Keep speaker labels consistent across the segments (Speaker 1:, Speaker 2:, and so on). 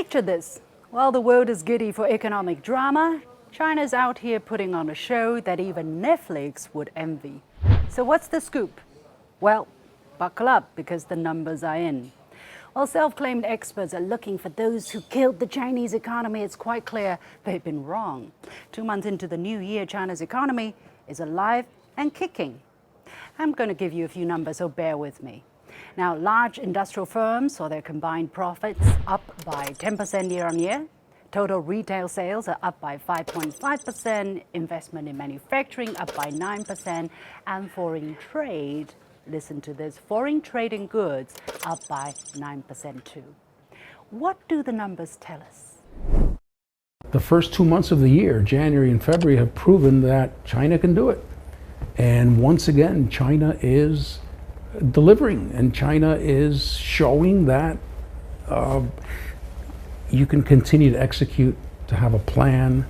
Speaker 1: Picture this. While the world is giddy for economic drama, China's out here putting on a show that even Netflix would envy. So what's the scoop? Well, buckle up because the numbers are in. While self-claimed experts are looking for those who killed the Chinese economy, it's quite clear they've been wrong. 2 months into the new year, China's economy is alive and kicking. I'm going to give you a few numbers, so bear with me. Now, large industrial firms saw their combined profits up by 10% year on year. Total retail sales are up by 5.5%, investment in manufacturing up by 9%, and foreign trade, listen to this, foreign trade in goods up by 9% too. What do the numbers tell us?
Speaker 2: The first 2 months of the year, January and February, have proven that China can do it. And once again, China is delivering, and China is showing that you can continue to execute, to have a plan,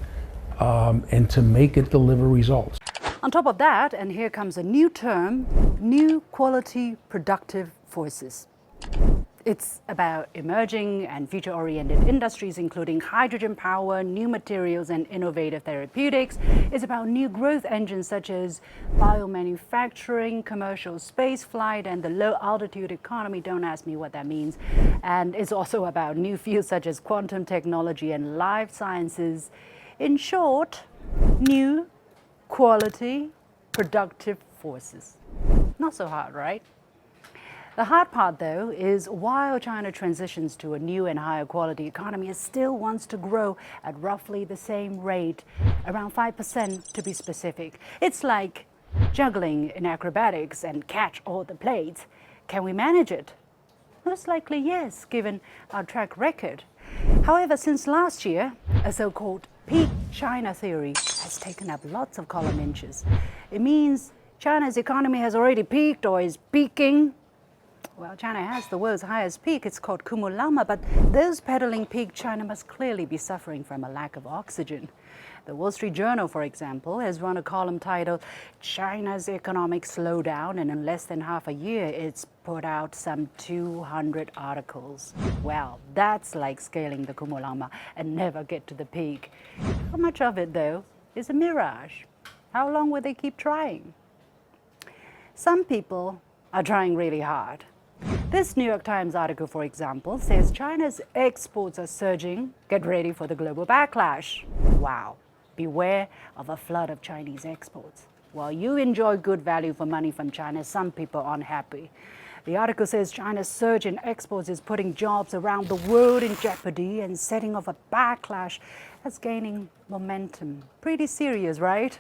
Speaker 2: and to make it deliver results.
Speaker 1: On top of that, and here comes a new term, new quality productive forces. It's about emerging and future-oriented industries, including hydrogen power, new materials, and innovative therapeutics. It's about new growth engines such as biomanufacturing, commercial space flight, and the low-altitude economy. Don't ask me what that means. And it's also about new fields such as quantum technology and life sciences. In short, new quality productive forces. Not so hard, right? The hard part, though, is while China transitions to a new and higher quality economy, it still wants to grow at roughly the same rate, around 5% to be specific. It's like juggling in acrobatics and catch all the plates. Can we manage it? Most likely yes, given our track record. However, since last year, a so-called peak China theory has taken up lots of column inches. It means China's economy has already peaked or is peaking. Well, China has the world's highest peak. It's called Cumulama, but those peddling peak China must clearly be suffering from a lack of oxygen. The Wall Street Journal, for example, has run a column titled China's Economic Slowdown, and in less than half a year, it's put out some 200 articles. Well, that's like scaling the Cumulama and never get to the peak. How much of it, though, is a mirage? How long will they keep trying? Some people are trying really hard. This New York Times article, for example, says China's exports are surging. Get ready for the global backlash. Wow. Beware of a flood of Chinese exports. While you enjoy good value for money from China, some people are unhappy. The article says China's surge in exports is putting jobs around the world in jeopardy and setting off a backlash that's gaining momentum. Pretty serious, right?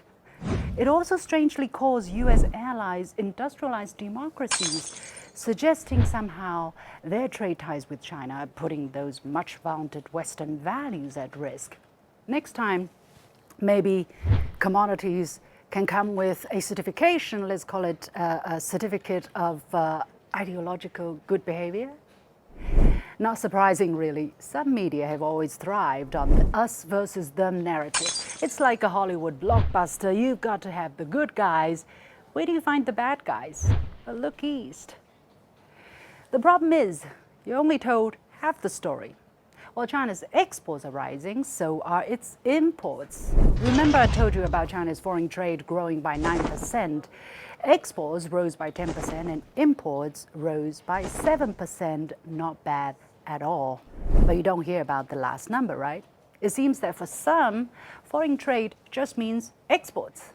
Speaker 1: It also strangely calls U.S. allies industrialized democracies, suggesting somehow their trade ties with China are putting those much-vaunted Western values at risk. Next time, maybe commodities can come with a certification, let's call it a certificate of ideological good behavior. Not surprising, really. Some media have always thrived on the us versus them narrative. It's like a Hollywood blockbuster. You've got to have the good guys. Where do you find the bad guys? Well, look east. The problem is, you're only told half the story. While China's exports are rising, so are its imports. Remember I told you about China's foreign trade growing by 9%. Exports rose by 10% and imports rose by 7%. Not bad at all. But you don't hear about the last number, right? It seems that for some, foreign trade just means exports.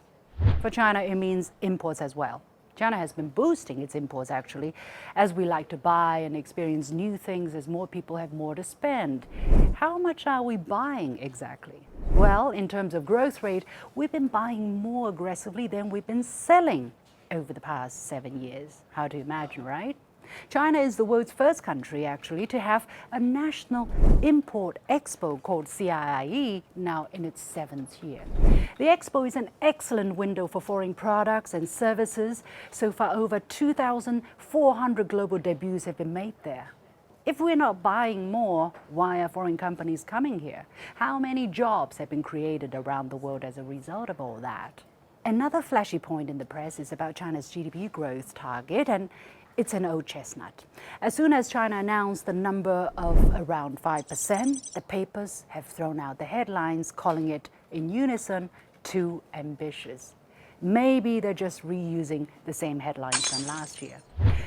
Speaker 1: For China, it means imports as well. China has been boosting its imports, actually, as we like to buy and experience new things as more people have more to spend. How much are we buying exactly? Well, in terms of growth rate, we've been buying more aggressively than we've been selling over the past 7 years. Hard to imagine, right? China is the world's first country, actually, to have a national import-expo called CIIE, now in its 7th year. The expo is an excellent window for foreign products and services. So far, over 2,400 global debuts have been made there. If we're not buying more, why are foreign companies coming here? How many jobs have been created around the world as a result of all that? Another flashy point in the press is about China's GDP growth target, and It's an old chestnut. As soon as China announced the number of around 5%, the papers have thrown out the headlines calling it, in unison, too ambitious. Maybe they're just reusing the same headlines from last year.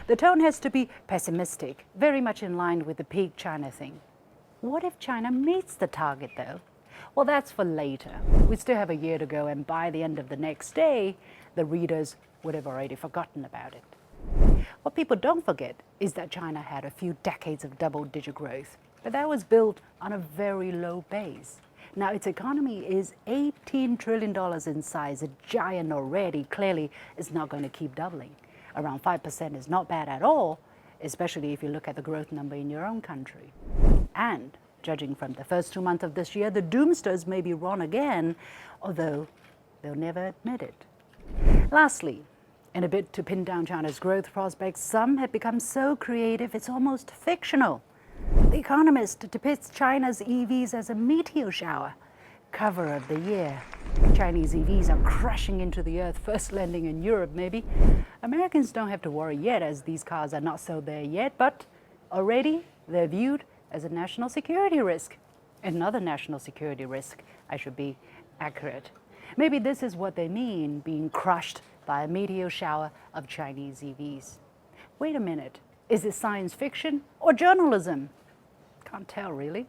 Speaker 1: The tone has to be pessimistic, very much in line with the peak China thing. What if China meets the target, though? Well, that's for later. We still have a year to go, and by the end of the next day, the readers would have already forgotten about it. What people don't forget is that China had a few decades of double-digit growth, but that was built on a very low base. Now its economy is $18 trillion in size, a giant already. Clearly, it's not going to keep doubling. Around 5% is not bad at all, especially if you look at the growth number in your own country. And judging from the first 2 months of this year, the doomsters may be wrong again, although they'll never admit it. Lastly, in a bid to pin down China's growth prospects, some have become so creative it's almost fictional. The Economist depicts China's EVs as a meteor shower. Cover of the year. Chinese EVs are crashing into the earth, first landing in Europe maybe. Americans don't have to worry yet, as these cars are not sold there yet, but already they're viewed as a national security risk. Another national security risk, I should be accurate. Maybe this is what they mean, being crushed by a meteor shower of Chinese EVs. Wait a minute, is it science fiction or journalism? Can't tell, really.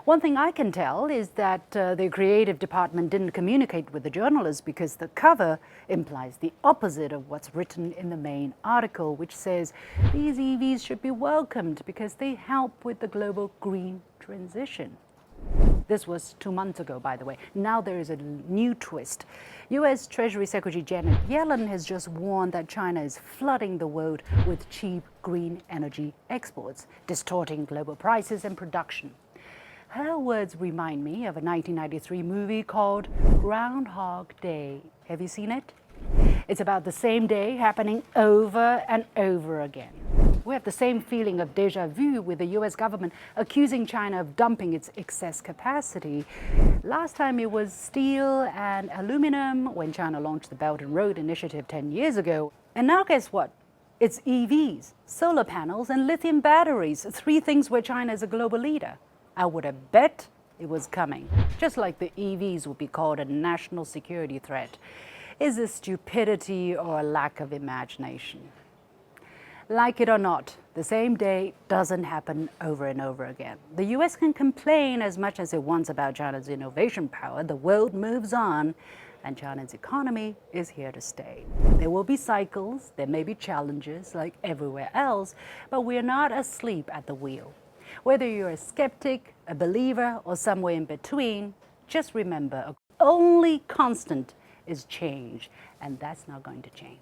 Speaker 1: One thing I can tell is that the creative department didn't communicate with the journalists because the cover implies the opposite of what's written in the main article, which says these EVs should be welcomed because they help with the global green transition. This was 2 months ago, by the way. Now there is a new twist. U.S. Treasury Secretary Janet Yellen has just warned that China is flooding the world with cheap green energy exports, distorting global prices and production. Her words remind me of a 1993 movie called Groundhog Day. Have you seen it? It's about the same day happening over and over again. We have the same feeling of déjà vu with the US government accusing China of dumping its excess capacity. Last time it was steel and aluminum when China launched the Belt and Road Initiative 10 years ago. And now guess what? It's EVs, solar panels, and lithium batteries, 3 things where China is a global leader. I would have bet it was coming, just like the EVs would be called a national security threat. Is this stupidity or a lack of imagination? Like it or not, the same day doesn't happen over and over again. The US can complain as much as it wants about China's innovation power. The world moves on, and China's economy is here to stay. There will be cycles, there may be challenges like everywhere else, but we're not asleep at the wheel. Whether you're a skeptic, a believer, or somewhere in between, just remember, only constant is change, and that's not going to change.